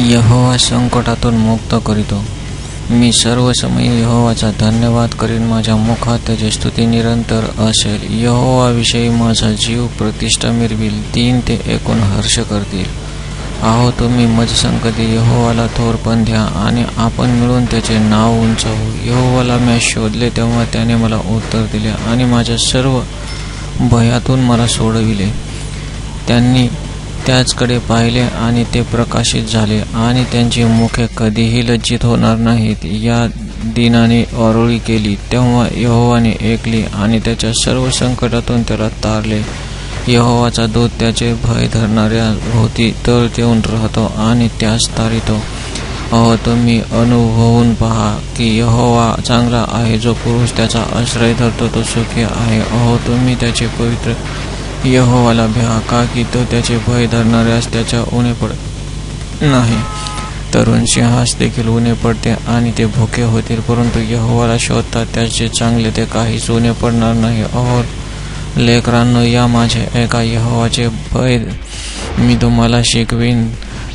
यहोवा संकटातून मुक्त करीतो. मी सर्व समयी यहोवाचा धन्यवाद करीन. माझ्या मुखात त्याची स्तुती निरंतर असेल. यहोवाविषयी माझा जीव प्रतिष्ठा मिरविल. दीन ते ऐकून हर्ष करतील. आहो, तुम्ही मजसंकटी यहोवाला थोरपण द्या आणि आपण मिळून त्याचे नाव उंचावू. यहोवाला मी शोधले तेव्हा त्याने मला उत्तर दिले आणि माझ्या सर्व भयातून मला सोडविले. त्यांनी त्याचकडे पाहिले आणि ते प्रकाशित झाले आणि त्यांची मुखे कधीही लज्जित होणार नाहीत. या दिनाने आरोळी केली तेव्हा यहोवाने ऐकली आणि त्याच्या सर्व संकटातून त्याला तारले. यहोवाचा दूत त्याचे भय धरणाऱ्या भोवती तळ देऊन राहतो आणि त्यास तारितो. अहो, तुम्ही अनुभवून पहा की यहोवा चांगला आहे. जो पुरुष त्याचा आश्रय धरतो तो सुखी आहे. अहो, तुम्ही त्याचे पवित्र यहोवाला भ्या, का की तो त्याचे भय धरणाऱ्यास त्याच्या उणे पडत नाही. तरुण सिंहास देखील उणे पडते आणि ते भुके होतील, परंतु यहोवाला शोधतात त्याचे चांगले ते काहीच उणे पडणार नाही. अहो लेकरांनो, या माझे ऐका यहोवाचे भय मी तुम्हाला शिकवीन.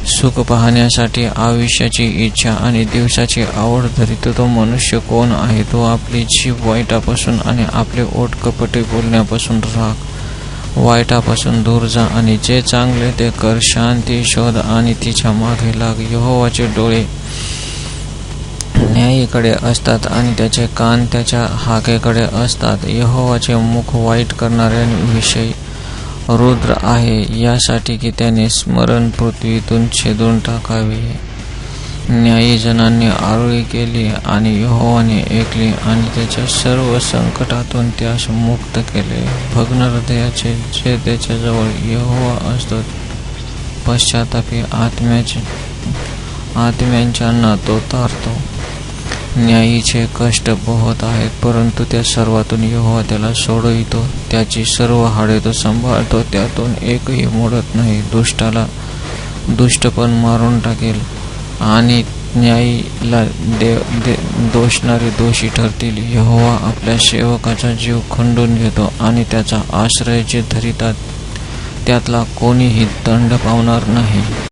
सुख पाहण्यासाठी आयुष्याची इच्छा आणि दिवसाची आवड धरितो तो मनुष्य कोण आहे? तो आपली जीभ वाईटापासून आणि आपले ओठ कपटे बोलण्यापासून राख. वाईटापासून दूर जा आणि जे चांगले ते कर. शांती शोध आणि तिच्या मागे लाग. यहोवाचे डोळे न्यायीकडे असतात आणि त्याचे कान त्याच्या हाकेकडे असतात. यहोवाचे मुख वाईट करणाऱ्यांविषयी रुद्र आहे, यासाठी की त्याने स्मरण पृथ्वीतून छेदून टाकावे. न्यायी जनांनी आरोळी केली आणि यहोवाने ऐकली आणि त्याच्या सर्व संकटातून त्यास मुक्त केले. भग्न हृदयाचे जे त्याच्याजवळ यहोवा असतो, पश्चातापी आत्म्यांच्यांना तो तारतो. न्यायीचे कष्ट बहुत आहेत, परंतु त्या सर्वातून यहोवा त्याला सोडवितो. त्याची सर्व हाडे तो सांभाळतो, त्यातून एकही मोडत नाही. दुष्टाला दुष्टपण मारून टाकेल आणि न्यायीला दोषणारे दोषी ठरतील. यहोवा आपल्या सेवकाचा जीव खंडून घेतो आणि त्याचा आश्रय जे धरितात त्यातला कोणीही दंड पावणार नाही.